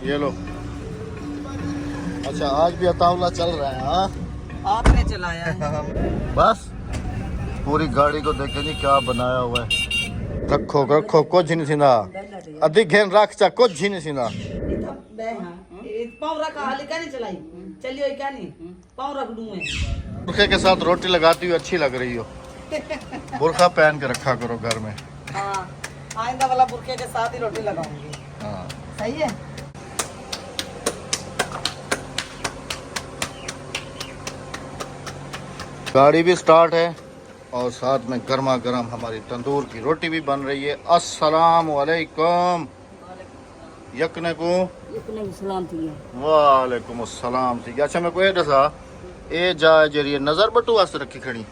ये लो। अच्छा आज भी अताउला चल रहा है। हाँ आपने चलाया है। बस पूरी गाड़ी को देखे जी क्या बनाया हुआ है। रखो रखो कुछ नहीं सीना अधिक घेन रख चा कुछ नहीं सीना। पाँव रखा हाली क्या नहीं चलाई चलियो क्या नहीं पाँव रख दूं मैं। बुरखे के साथ रोटी लगाती हुई अच्छी लग रही हो। बुरखा पहन के रखा करो घर में। हाँ आइंदा वाला बुरखे के साथ ही रोटी लगाऊंगी। हाँ सही है। गाड़ी भी स्टार्ट है और साथ में गर्मा गर्म हमारी तंदूर की रोटी भी बन रही है। अस्सलाम वालेकुम यकने को वालेकुम अस्सलाम थी। अच्छा मैं कोई दसा ए जा जरिए नजर बटू वास्ते रखी खड़ी।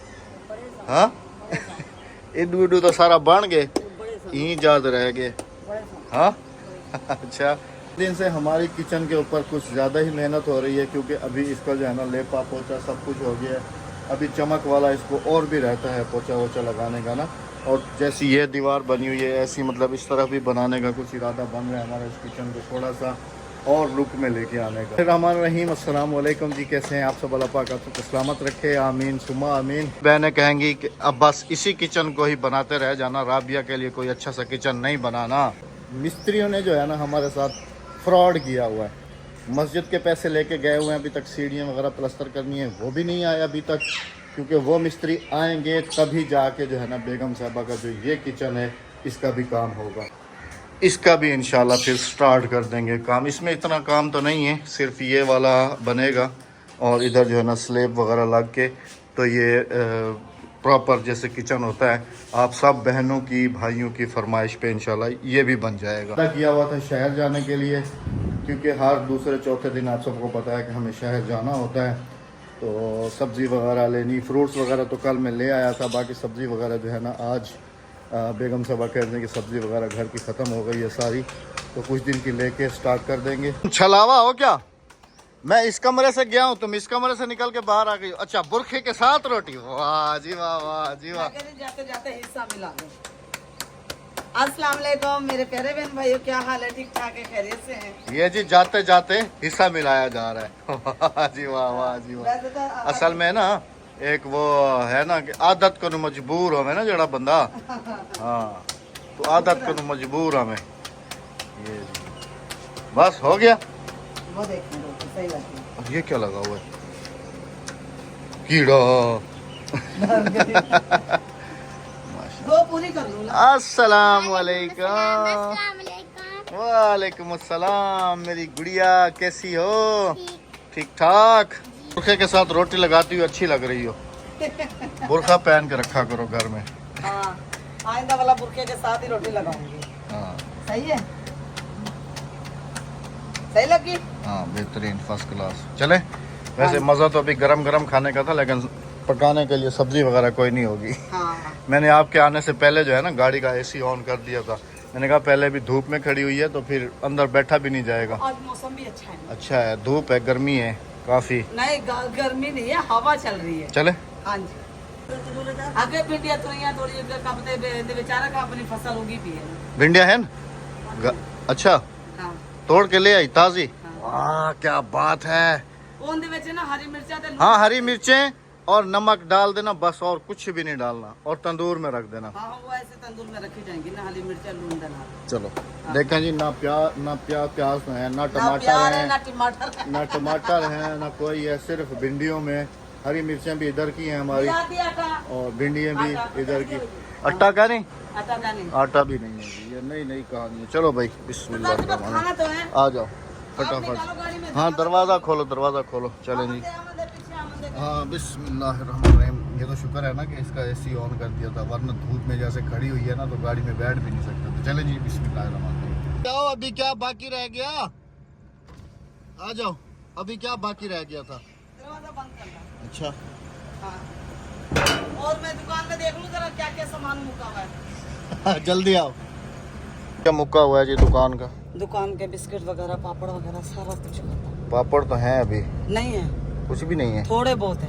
हाँ इडू इडू तो सारा बन गए यहीं याद रह गए। हाँ अच्छा दिन से हमारी किचन के ऊपर कुछ ज़्यादा ही मेहनत हो रही है क्योंकि अभी इसका जो है ना लेपा पोछा सब कुछ हो गया है। अभी चमक वाला इसको और भी रहता है पोछा वोछा लगाने का ना। और जैसी ये दीवार बनी हुई है ऐसी मतलब इस तरफ भी बनाने का कुछ इरादा बन रहा है हमारा इस किचन को थोड़ा सा और लुक में लेके आने का। रहमान रहीम अस्सलाम वालेकुम जी कैसे हैं आप सब। अल्लाह पाक आपको सलामत रखे आमीन सुमा आमीन। बहनें कहेंगी कि अब बस इसी किचन को ही बनाते रह जाना राबिया के लिए कोई अच्छा सा किचन नहीं बनाना। मिस्त्रियों ने जो है ना हमारे साथ फ्रॉड किया हुआ है। मस्जिद के पैसे लेके गए हुए हैं अभी तक सीढ़ियाँ वगैरह प्लस्तर करनी है वो भी नहीं आया अभी तक क्योंकि वो मिस्त्री आएंगे तभी जाके जो है ना बेगम साहबा का जो ये किचन है इसका भी काम होगा। इसका भी इंशाल्लाह फिर स्टार्ट कर देंगे काम। इसमें इतना काम तो नहीं है सिर्फ ये वाला बनेगा और इधर जो है ना स्लेब वगैरह लग के तो ये प्रॉपर जैसे किचन होता है आप सब बहनों की भाइयों की फरमाइश पे इंशाल्लाह ये भी बन जाएगा। किया हुआ था शहर जाने के लिए क्योंकि हर दूसरे चौथे दिन आप सबको पता है कि हमें शहर जाना होता है तो सब्ज़ी वगैरह लेनी फ्रूट्स वगैरह तो कल मैं ले आया था। बाकी सब्ज़ी वगैरह जो है ना आज बेगम साहबा कह रहे हैं कि सब्ज़ी वगैरह घर की ख़त्म हो गई है सारी तो कुछ दिन की लेके स्टार्ट कर देंगे। छलावा हो क्या मैं इस कमरे से गया हूँ तुम इस कमरे से निकल के बाहर आ गई। अच्छा बुरखे के साथ रोटी वाह जी वाह वाह जी वाह। जाते जाते हिस्सा मिला दो। अस्सलाम वालेकुम मेरे प्यारे बहन भाइयों क्या हाल है ठीक ठाक है खैरियत से हैं। ये जी जाते जाते हिस्सा मिलाया जा रहा है। वाह जी वाह वाह जी वाह। असल में ना एक वो है ना कि आदत को मजबूर हो ना जड़ा बंदा। हाँ तो आदत को मजबूर हमें ये बस हो गया। वो देखने दो सही बात है। और ये क्या लगा हुआ है कीड़ा। दो पूरी कर लूं। अस्सलाम वालेकुम वालेकुम अस्सलाम मेरी गुड़िया कैसी हो ठीक ठाक। बुरखे के साथ रोटी लगाती हुई अच्छी लग रही हो। बुरखा पहन के रखा करो घर में। हाँ आइंदा वाला बुरखे के साथ ही रोटी लगाऊंगी। हाँ सही है सही लगी। हाँ बेहतरीन फर्स्ट क्लास। चले वैसे मज़ा तो अभी गरम गरम खाने का था लेकिन पकाने के लिए सब्जी वगैरह कोई नहीं होगी। हाँ। मैंने मैंने आपके आने से पहले जो है ना गाड़ी का एसी ऑन कर दिया था। मैंने कहा पहले भी धूप में खड़ी हुई है तो फिर अंदर बैठा भी नहीं जाएगा। आज मौसम भी अच्छा है। अच्छा है धूप है गर्मी है काफी। नहीं गर्मी नहीं है हवा चल रही है। चले हाँ जी आगे भिंडिया तुरियां थोड़ी कब ते बेचारा का अपनी फसल होगी भी है। भिंडिया है ना अच्छा हाँ तोड़ के ले आई ताजी। वाह क्या बात है। ओंदे विच ना हरी मिर्चा ते हाँ हरी मिर्चें और नमक डाल देना बस और कुछ भी नहीं डालना और तंदूर में रख देना। हाँ वो ऐसे तंदूर में रखी जाएंगी ना हरी मिर्चा लून डालना। चलो देखें जी ना प्याज है ना टमाटर है ना टमाटर है ना कोई है सिर्फ भिंडियों में हरी मिर्चें भी इधर की हैं हमारी और भिंडियाँ भी इधर की। आटा का नहीं आटा भी नहीं है ये नई कहानी है। चलो भाई बिस्मिल्लाह आ जाओ फटाफट। हाँ दरवाज़ा खोलो चलें जी। हाँ बिस्मिल्लाहिर्रहमानिर्रहीम। ये तो शुक्र है ना कि इसका एसी ऑन कर दिया था वरना धूप में जैसे खड़ी हुई है ना तो गाड़ी में बैठ भी नहीं सकते थे। चलें जी बिस्मिल्लाहिर्रहमानिर्रहीम। जाओ अभी क्या बाकी रह गया आ जाओ अभी क्या बाकी रह गया था। दरवाजा बंद करना। अच्छा हाँ। और मैं दुकान में देख लूँ जरा क्या क्या सामान मुका हुआ है। जल्दी आओ। क्या मुका हुआ है जी दुकान का। दुकान के बिस्किट वगैरह पापड़ वगैरह सारा कुछ पापड़ तो हैं अभी नहीं है कुछ भी नहीं है थोड़े बहुत है।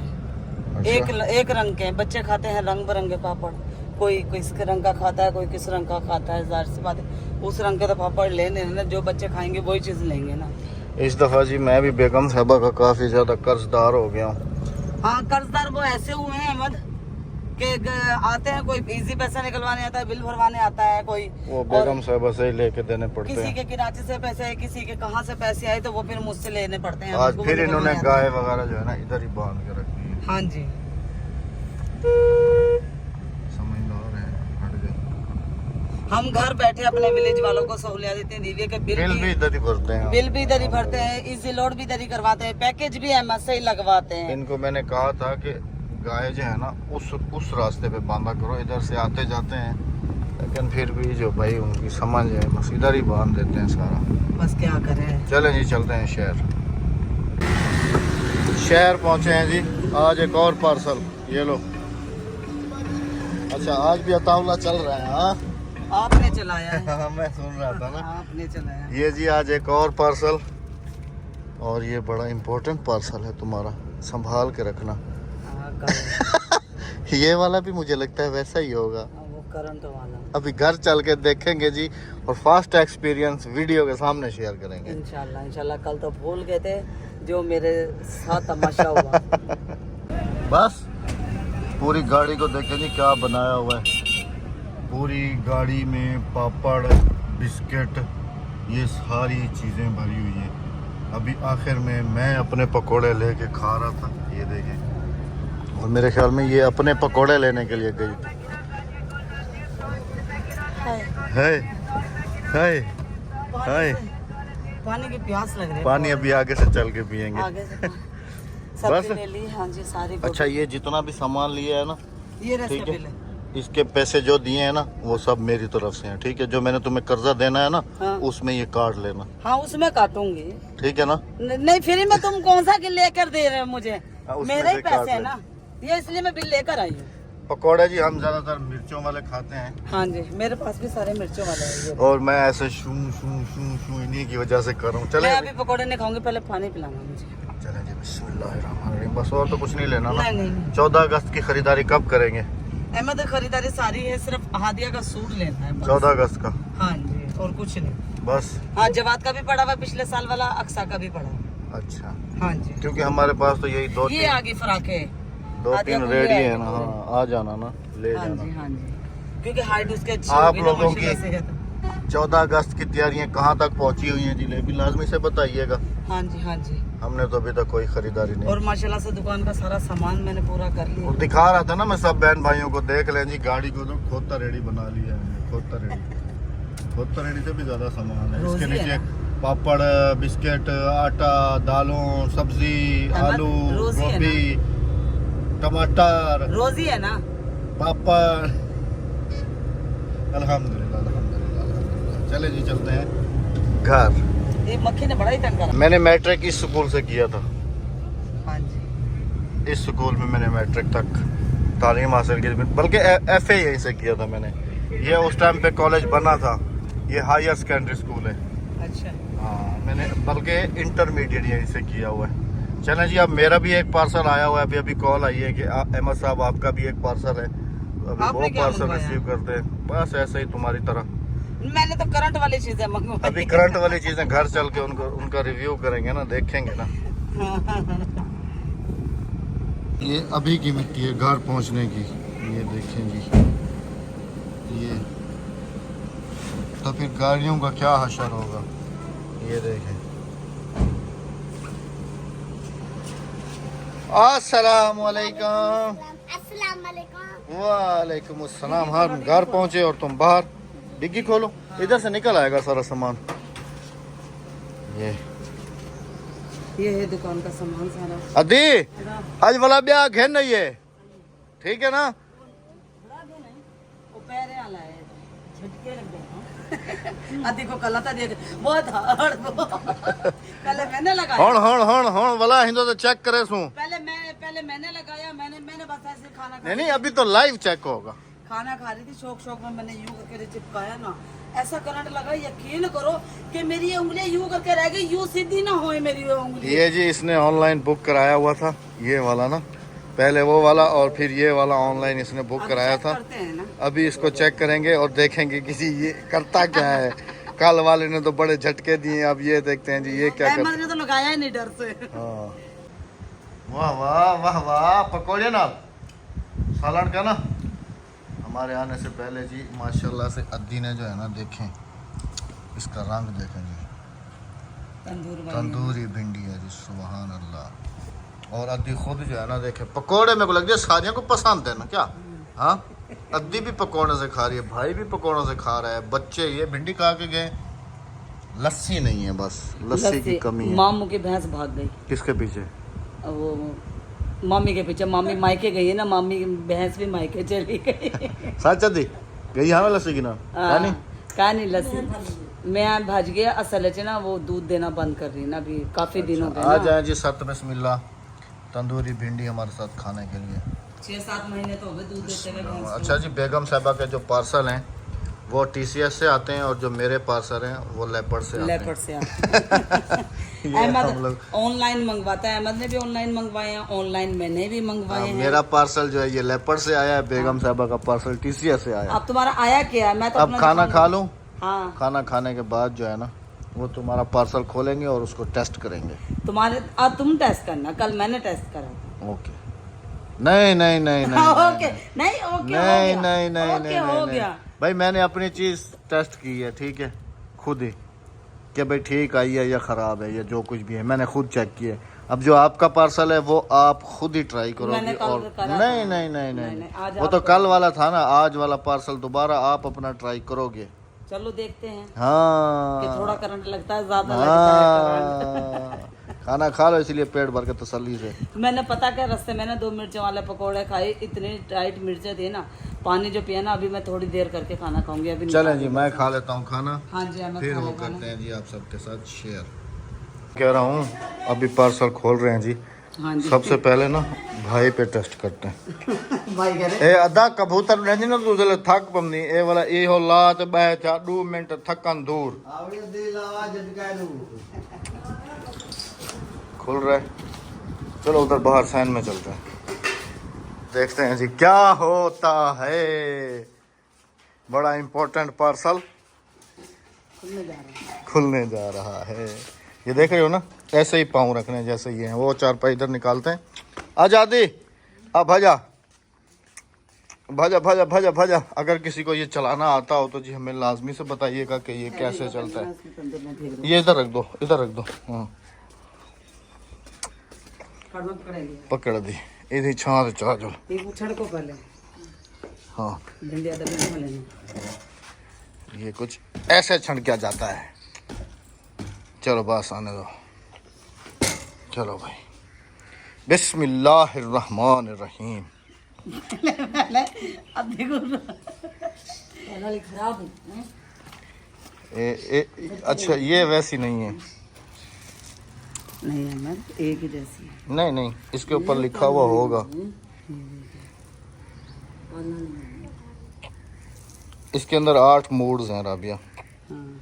अच्छा। एक रंग के बच्चे खाते हैं रंग बिरंगे पापड़ कोई किस रंग का खाता है, कोई किस रंग का खाता है। जाहिर सी बात है उस रंग के तो पापड़ लेने हैं ना, जो बच्चे खाएंगे वही चीज़ लेंगे ना। इस दफ़ा जी मैं भी बेगम साहबा का काफ़ी ज़्यादा कर्जदार हो गया हूँ। हाँ, कर्जदार वो ऐसे हुए हैं अहमद के आते हैं, कोई इजी पैसा निकलवाने आता है, बिल भरवाने आता है, कोई वो बेगम साहबा से ही लेके देने पड़ते किसी हैं। के कराची से पैसे आए, किसी के कहाँ से पैसे आए, तो वो फिर मुझसे लेने पड़ते हैं। आज हमको फिर वो इन्होंने निकलवाने आता गाय वगैरह जो है ना इधर ही बांध के रखी है। है। हाँ जी, समझदार है, हट गए। हम घर बैठे अपने विलेज वालों को सहूलियत देते हैं। दीदी के बिल भी इधर ही भरते हैं। बिल भी इधर ही भरते हैं, इजी लोड भी इधर ही करवाते हैं, पैकेज भी एमएस से ही लगवाते हैं। इनको मैंने कहा था कि गाय जो है ना उस रास्ते पे बांधा करो, इधर से आते जाते हैं, लेकिन फिर भी जो भाई उनकी समझ है बस इधर ही बांध देते हैं सारा। बस क्या करें। चलें जी चलते हैं शहर पहुंचे हैं जी। आज एक और पार्सल, ये लो। अच्छा आज भी अतावला चल रहा है। हाँ आपने चलाया है। हाँ मैं सुन रहा था ना। आपने चलाया। ये जी आज एक और पार्सल, और ये बड़ा इम्पोर्टेंट पार्सल है तुम्हारा, संभाल के रखना। हाँ, करंट। ये वाला भी मुझे लगता है वैसा ही होगा। वो करंट वाला। अभी घर चल के देखेंगे जी, और फास्ट एक्सपीरियंस वीडियो के सामने शेयर करेंगे इंशाल्लाह इंशाल्लाह। कल तो भूल गए थे जो मेरे साथ तमाशा हुआ। बस पूरी गाड़ी को देखें जी क्या बनाया हुआ है। पूरी गाड़ी में पापड़, बिस्किट, ये सारी चीज़ें भरी हुई हैं। अभी आखिर में मैं अपने पकोड़े लेके खा रहा था, ये देखें, और मेरे ख्याल में ये अपने पकोड़े लेने के लिए गई थी। है हाय हाय, पानी की प्यास लग रही है। पानी अभी आगे से चल के पियेंगे। आगे से बस। सब्जी ले ली। हाँ जी सारी। अच्छा ये जितना भी सामान लिया है ना, ये रस ठीक का है, बिल है। इसके पैसे जो दिए हैं ना वो सब मेरी तरफ से हैं, ठीक है। जो मैंने तुम्हें कर्जा देना है ना, हाँ। उसमें ये काट लेना, हाँ उसमें काटूंगी। ठीक है ना। नहीं फ्री में तुम कौन सा के लेकर दे रहे हो मुझे? हाँ, उसमें मेरे ही से काट पैसे है ले। ना, ये इसलिए मैं बिल लेकर आई हूँ। पकौड़े जी हम ज्यादातर मिर्चों वाले खाते हैं, हाँ जी मेरे पास भी सारे मिर्चों वाले हैं ये। और मैं ऐसे शू शू शू शू इन्हीं की वजह से कर रहा हूँ। चले मैं अभी पकौड़े नहीं खाऊंगी, पहले पानी पिलाना मुझे। चले जी बिस्मिल्लाहिर्रहमानिर्रहीम। बस और तो कुछ नहीं लेना ना। नहीं 14 अगस्त की खरीदारी कब करेंगे? अहमद खरीदारी सारी है, सिर्फ हादिया का सूट लेना है बस। 14 अगस्त का हाँ जी और कुछ नहीं। बस। हाँ जवाद का भी पड़ा हुआ पिछले साल वाला, अक्सा का भी पड़ा। अच्छा हाँ जी क्योंकि हमारे पास तो यही ये आगे फ्राक है। दो आदिया तीन को रेडी ले है आएगा ना। पूरे। हाँ आ जाना ना, ले हाँ जाना। जी हाँ जी, क्योंकि हाइट उसके अच्छी आप होगी ना लोगों माशाल्लाह की- से है तो। 14 अगस्त की तैयारियां कहाँ तक पहुंची हुई हैं जिलेबी? लाजमी से बताइएगा। हाँ जी हाँ जी। हमने तो अभी तक कोई खरीदारी नहीं। और माशाल्लाह से दुकान का सारा सामान मैंने पूरा कर लिया। और दिखा रहा था ना मैं सब बहन भाइयों को, देख लें जी गाड़ी को तो खोता रेडी बना लिया है। खोता रेडी से भी ज्यादा सामान है। रोजी इसके है नीचे ना? पापड़, बिस्किट, आटा, दालों, सब्जी, अहमद, आलू, रोजी है गोभी, टमाटर, रोजी है ना। पापड़। अल्हम्दुलिल्लाह अल्हम्दुलिल्लाह अल्हम्दुलिल्लाह। चले जी चलते हैं घर। ये मक्खी ने बड़ा ही तंग करा। मैंने मैट्रिक इस स्कूल से किया था। हाँ जी इस स्कूल में मैंने मैट्रिक तक तालीम हासिल की, बल्कि FA यहीं से किया था मैंने। ये उस टाइम पे कॉलेज बना था, ये हायर सेकेंडरी स्कूल है। अच्छा हाँ मैंने बल्कि इंटरमीडिएट यहीं से किया हुआ है। चलें जी अब मेरा भी एक पार्सल आया हुआ है। अभी कॉल आई है कि अहमद साहब आपका भी एक पार्सल है, अभी आपने वो क्या पार्सल मंगवाया? रिसीव करते हैं। बस ऐसे ही तुम्हारी तरह। मैंने तो करंट वाली चीजें मंगवाई। अभी करंट वाली चीजें घर चल के उनका रिव्यू करेंगे ना, देखेंगे ना। ये अभी की मिट्टी है घर पहुंचने की, ये देखें जी। ये तो फिर गाड़ियों का क्या हशर होगा, ये देखें। अस्सलाम वालेकुम। वालेकुम अस्सलाम। हम घर पहुंचे और तुम बाहर। डिग्गी खोलो, इधर से निकल आएगा सारा सामान। ये है दुकान का सामान सारा। अदी आज वाला ब्याह घेन नहीं है, ठीक है ना। वो पैरे वाला है, झटके लग गए। अदी को कल था देख बहुत हार्ड को पहले मैंने लगाया। हण वाला हिंदो तो चेक करे सू। पहले मैंने लगाया। मैंने बस ऐसे खाना खा नहीं अभी तो लाइव चेक होगा। खाना खा रही थी, शौक में मैंने यूं करके चिपकाया ना, ऐसा करंट लगा, यकीन करो कि मेरी ये उंगलियां यूं करके रह गई, यूं सीधी ना होए मेरी ये उंगली। ये जी इसने ऑनलाइन बुक कराया हुआ था ये वाला ना, पहले वो वाला और फिर ये वाला ऑनलाइन इसने बुक अब कराया चेक था। करते हैं ना। अभी इसको चेक करेंगे और देखेंगे कि जी ये करता क्या है। कल वाले ने तो बड़े झटके दिए, अब ये देखते हैं जी ये क्या करता अहमद ने तो लगाया ही नहीं डर से। हाँ। वाह वाह वाह वाह, पकौड़े ना सालन का ना। हमारे आने से पहले जी माशाल्लाह से अद्दी ने जो है ना देखें इसका रंग देखें जी, तंदूरी भिंडी है जी, सुभान अल्लाह। और अद्दी खुद जो है ना देखे पकोड़े, मेरे को लग रहा है सारियों को पसंद है ना क्या। हाँ, अद्दी भी पकोड़े से खा रही है, भाई भी पकोड़ों से खा रहा है, बच्चे ये भिंडी खा के गए। लस्सी नहीं है, बस लस्सी की कमी है। मामू की भैंस भाग गई। किसके पीछे? वो मामी के पीछे, मामी मायके गई है ना, मामी की भैंस भी मायके चली गई। सच अद्दी गई हमें लस्सी की ना यानी का नहीं लस्सी मैं भाज गया असल है ना, वो दूध देना बंद कर रही है ना अभी काफी दिन हो गए आ ना। जाए जी सत बिस्मिल्लाह, तंदूरी भिंडी हमारे साथ खाने के लिए। 6-7 महीने तो हो गए दूध देते हुए भैंस को। अच्छा जी, बेगम साहबा के जो पार्सल हैं वो TCS से आते हैं और जो मेरे पार्सल हैं वो लेपर्ड से आते हैं। लेपर्ड से ये हम अहमद लोग ऑनलाइन मंगवाता है, अहमद ने भी ऑनलाइन मंगवाए हैं, ऑनलाइन मैंने भी मंगवाए हैं। मेरा पार्सल जो है ये लेपर्ड से आया है, बेगम साहबा का पार्सल TCS से आया है। अब तुम्हारा आया क्या है? मैं तो अब अपना खाना दुकान- खा लूं, हाँ खाना खाने के बाद जो है ना वो तुम्हारा पार्सल खोलेंगे और उसको टेस्ट करेंगे। तुम्हारे अब तुम टेस्ट करना, कल मैंने टेस्ट करा था। ओके। नहीं नहीं नहीं नहीं ओके नहीं ओके नहीं नहीं नहीं ओके नहीं हो नहीं गया। भाई, मैंने अपनी चीज टेस्ट की है, ठीक है, खुद ही कि भाई ठीक आई है या खराब है या जो कुछ भी है मैंने खुद चेक किया है। अब जो आपका पार्सल है वो आप खुद ही ट्राई करोगे। मैंने कल और करा था। नहीं नहीं नहीं नहीं, नहीं आज वो आप तो करो। कल वाला था ना, आज वाला पार्सल दोबारा आप अपना ट्राई करोगे। चलो देखते हैं कि हाँ थोड़ा करंट लगता है, ज्यादा लगता है करंट। हाँ, खाना खा लो इसलिए पेट भर के तसल्ली से। मैंने पता क्या रास्ते में ना 2 मिर्चों वाले पकोड़े खाए, इतनी टाइट मिर्चें थी ना, पानी जो पिया ना, अभी मैं थोड़ी देर करके खाना खाऊंगी अभी। चलें जी, मैं खा लेता हूँ खाना, हाँ जी अहमद फिर खा वो लेगा करते ना। हैं जी आप सबके साथ शेयर। कह रहा हूँ अभी पार्सल खोल रहे हैं जी। हाँ जी सबसे पहले ना भाई पे टेस्ट करते हैं। भाई कह रहे ए अदा कबूतर नहीं ना तू जले थक पमनी ए वाला ए हो लात बह जा 2 मिनट थकन दूर खुल रहा है। चलो उधर बाहर सैन में चलते हैं, देखते हैं जी क्या होता है। बड़ा इम्पोर्टेंट पार्सल खुलने जा रहे हैं। खुलने जा रहा है। ये देख रहे हो ना, ऐसे ही पाँव रखने जैसे ये हैं। वो चारपाई इधर निकालते हैं। आजादी अब भजा भजा भजा भजा भजा। अगर किसी को ये चलाना आता हो तो जी हमें लाजमी से बताइएगा कि ये कैसे चलता है। ये इधर रख दो, इधर रख दो। हाँ पकड़ दी, इधर छाँ चला जो। एक उछड़ को पहले हाँ भिंडी आधा भिंडी में लेना। ये कुछ ऐसे छंड जाता है। चलो बस आने दो। चलो भाई, बिस्मिल्लाहिर्रहमानिर्रहीम। अब देखो खराब है। अच्छा ये वैसी नहीं है। नहीं अहमद एक ही जैसी है। नहीं नहीं, इसके ऊपर लिखा हुआ होगा। इसके अंदर 8 मूड्स हैं राबिया। हाँ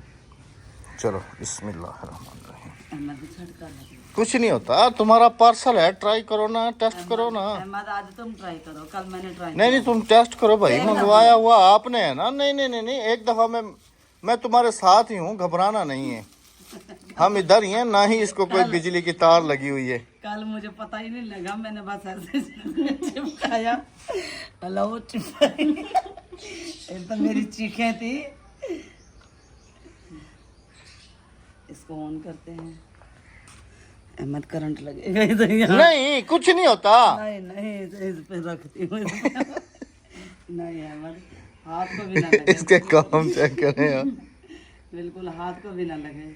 चलो बिस्मिल्लाहिर्रहमानिर्रहीम। अहमद भी झटका लगे। कुछ नहीं होता, तुम्हारा पार्सल है, ट्राई करो ना, टेस्ट करो ना। अहमद आज तुम ट्राई करो, कल मैंने ट्राई नहीं नहीं तुम टेस्ट करो भाई, मंगवाया हुआ आपने है ना। नहीं नहीं नहीं नहीं, एक दफा मैं तुम्हारे साथ ही हूँ, घबराना नहीं है। हम इधर ही हैं ना, ही इसको कोई बिजली की तार लगी हुई है। कल मुझे पता ही नहीं लगा, मैंने बस ऐसे चिपकाया। हेलो चिपकाई, एक तो मेरी चीखें थी। इसको ऑन करते हैं। अहमद करंट लगेगा इधर यहाँ। नहीं कुछ नहीं होता। नहीं नहीं इस पे रखती हूँ। नहीं अहमद हाथ को भी ना लगे। इसके काम चेक करें यार। बिल्कुल हाथ को भी ना लगे।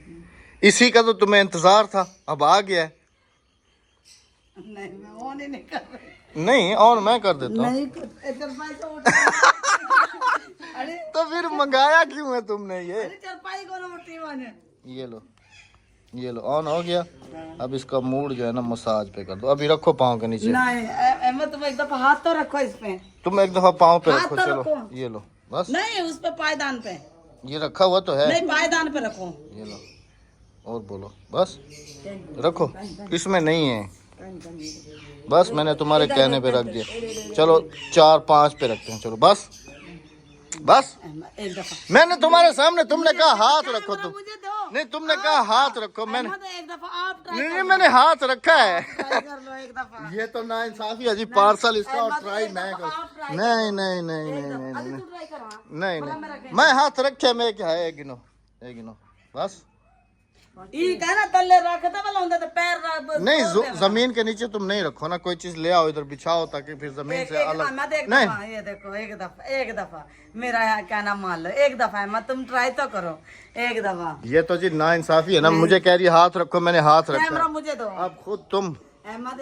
इसी का तो तुम्हें इंतजार था, अब आ गया है। नहीं मैं ऑन ही नहीं कर रही। नहीं ऑन मैं कर देता हूँ। नहीं चरपाई को उठा। अरे तो फिर मंगाया क्यों है तुमने ये? अरे चरपाई को ना उठी मैंने। ये लो ऑन हो गया। अब इसका मूड जो है ना मसाज पे कर दो। अभी रखो पाँव के नीचे। नहीं अहमद तुम एक दफा हाथ तो रखो इस पे। तुम एक दफा पाँव पे हाथ रखो। तो चलो रखो। ये लो बस। नहीं उस पे पायदान पे। ये रखा हुआ तो है। नहीं पायदान पे रखो। ये लो और बोलो बस। रखो, इसमें नहीं है। बस मैंने तुम्हारे कहने पे रख दिया। चलो 4-5 पे रखते हैं। चलो बस बस। एक दफा मैंने तुम्हारे सामने, तुमने कहा हाथ रखो तुम, मुझे दो। नहीं तुमने कहा हाथ रखो, मैंने एक दफा आप ट्राई नहीं मैंने हाथ रखा है। कर लो एक दफा। ये तो ना इंसाफी है जी, पार्सल इसका और ट्राई मैं आप कर ट्राई नहीं नहीं नहीं नहीं नहीं अभी नहीं तू ट्राई कर। हाँ। नहीं नहीं मैं हाथ रखे मैं क्या है, एक गिनो बस। ई कहना तल्ले रखता वाला होता तो पैर नहीं जमीन के नीचे तुम नहीं रखो ना, कोई चीज ले आओ इधर बिछाओ ताकि फिर जमीन से अलग नहीं। ये देखो एक दफा मेरा यहाँ क्या नाम मान लो, एक दफा है तुम ट्राई तो करो एक दफा। ये तो जी ना इंसाफी है ना, मुझे कह रही है हाथ रखो, मैंने हाथ कैमरा रखा। मुझे दो। अब खुद तुम अहमद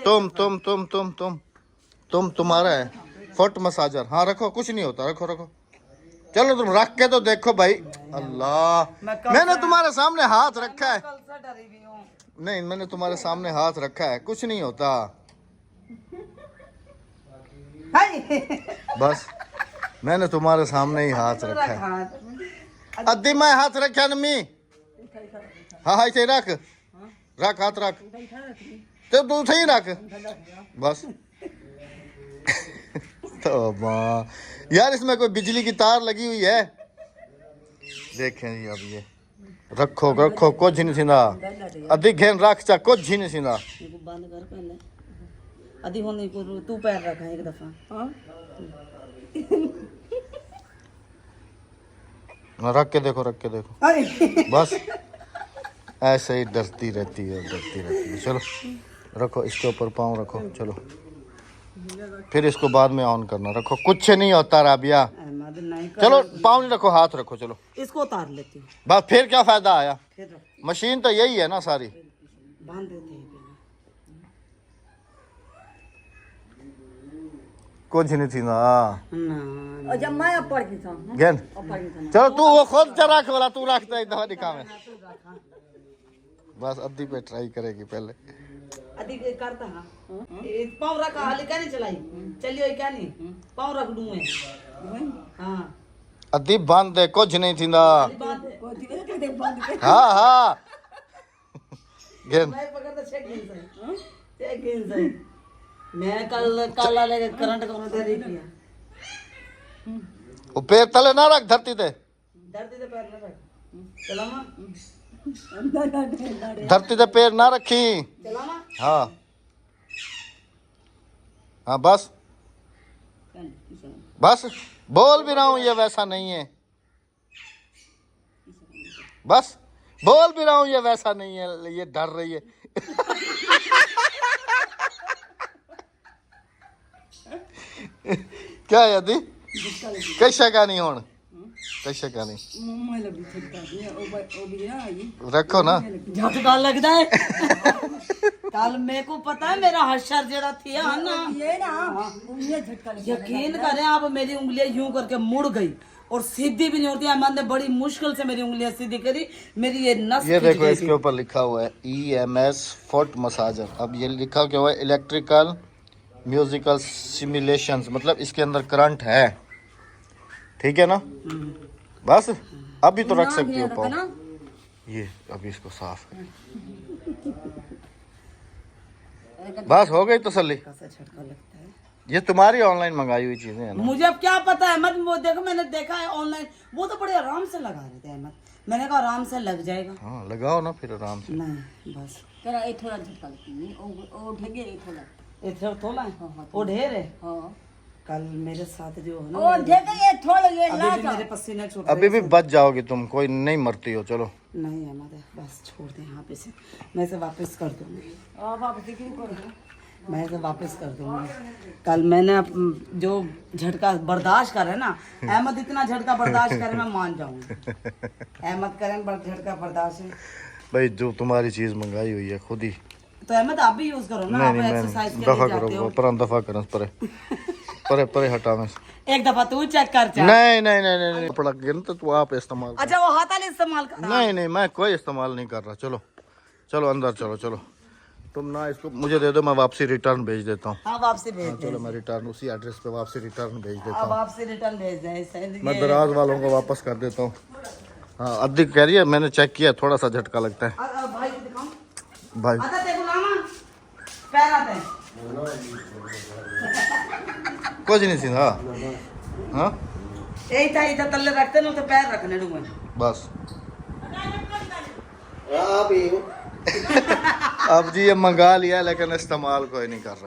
तुम्हारा है फुट मसाजर। हाँ रखो, कुछ नहीं होता, रखो रखो। चलो तुम रख के तो देखो भाई। अल्लाह मैंने तुम्हारे सामने हाथ रखा है। कल से डरी भी हूँ। नहीं मैंने तुम्हारे सामने हाथ रखा है, कुछ नहीं होता। बस मैंने तुम्हारे सामने ही हाथ रखा है। अद्दी मैं हाथ रखा नमी। हाँ हाँ इसे रख रख हाथ रख, तो तू सही रख बस। तो माँ यार इसमें कोई बिजली की तार लगी हुई है। देखें जी अब ये रखो रखो, कुछ नहीं सीना अधिक घेन रख चा, कुछ नहीं सीना। बंद कर पहले आधी होने को तू पैर रखा एक दफा। हाँ रख के देखो, रख के देखो बस। ऐसे ही डरती रहती है। चलो रखो, इसके ऊपर पाँव रखो। चलो फिर इसको बाद में ऑन करना। रखो, कुछ नहीं होता राबिया। चलो पाँव नहीं रखो, हाथ रखो। चलो इसको उतार लेती हूँ। बस फिर क्या फायदा आया, फिर रख, मशीन तो यही है ना सारी। बांध देते हैं कुछ नहीं थी ना ना। जब मैं ऊपर की था गेन। चलो तू वो खुद चला के वाला तू रखता एक दफा दिखा में। बस अद्दी पे ट्राई करेगी पहले। अधिक करता हाँ पाँव रखा हाली क्या नहीं चलाई चलियो क्या नहीं पाँव रख दूंगे। हाँ अद्दी बांध दे, कुछ नहीं थी ना। मैं हाँ हाँ गेन। पकड़ता चेक गिन सही। मैं कल काला लेके करंट दे रही थी। वो पैर तले ना रख, धरती ते पैर न रख। चला माँ धरती ते पैर ना रखी। चला माँ। हाँ हाँ बस बस बोल भी रहा हूँ ये वैसा नहीं है। बस बोल भी रहा हूँ ये वैसा नहीं है, ये डर रही है। क्या है दी कैसे का नहीं होन, कैसे का नहीं रखो ना। झटका लगता है। कल मेरे को पता है मेरा हशर जरा थी ना ये ना यकीन करें आप मेरी उंगलियां यूं करके मुड़ गई और सीधी भी नहीं होती। अहमद ने बड़ी मुश्किल से मेरी उंगलियां सीधी करी, मेरी ये नस ये देखो इसके ऊपर लिखा हुआ है EMS फुट मसाजर। अब ये लिखा क्या हुआ है, इलेक्ट्रिकल म्यूजिकल सिमुलेशंस, मतलब इसके अंदर करंट है। ठीक है ना, बस अभी तो रख सकती हो पाओ। ये अभी इसको साफ कर, बस हो गई तसल्ली। झटका लगता है। ये तुम्हारी ऑनलाइन मंगाई हुई चीजें है ना। मुझे अब क्या पता है अहमद, वो देखो मैंने देखा है ऑनलाइन, वो तो बड़े आराम से लगा रहे थे अहमद। मैंने कहा आराम से लग जाएगा। हाँ लगाओ ना फिर आराम से। नहीं बस तेरा ये थोड़ा झटका लगती ओ ढगे ये थोड़ा इधर थोड़ा है वो ढेर है। हाँ कल मेरे साथ जो है ना ओ ढगे ये थोड़ा ये अभी ला भी मेरे पसीने छूट अभी भी बच जाओगी तुम, कोई नहीं मरती हो। चलो नहीं अहमद बस छोड़ दे यहाँ पे से, मैं इसे वापस कर दूंगी। अब आप क्यों कर दो मैं इसे वापस कर दूंगी। कल मैंने जो झटका बर्दाश्त करे ना, अहमद इतना झटका बर्दाश्त करे मैं मान जाऊंगी। अहमद करें झटका बर्दाश्त है भाई, जो तुम्हारी चीज मंगाई हुई है खुद ही। तो अहमद आप भी यूज करो ना, आप एक्सरसाइज के दफा लिए जाते करो हो। पर दफा करो परे परे परे हटा में से। एक दफा तू चेक कर जा। नहीं नहीं नहीं नहीं नहीं पड़ा गिर तो तू आप इस्तेमाल कर। अच्छा वो हाथ वाले इस्तेमाल कर। नहीं नहीं मैं कोई इस्तेमाल नहीं कर रहा। चलो चलो अंदर चलो। चलो तुम ना इसको मुझे दे दो, मैं वापसी रिटर्न भेज देता हूँ। हाँ वापसी भेज दे। चलो मैं रिटर्न उसी एड्रेस पे वापसी रिटर्न भेज देता अब हूँ। वापसी रिटर्न भेज दें। मैं दराज वालों को वापस कर देता हूँ। हाँ अद्दी कह रही है, मैंने चेक किया, थोड़ा सा झटका लगता है भाई को दिखाऊं भाई। आता तेरे को लामा पैरा ते कुछ नहीं सी हाँ हाँ यही था इधर तल्ले रखते ना तो पैर रखने दूंगा बस अब जी ये मंगा लिया लेकिन इस्तेमाल कोई नहीं कर रहा।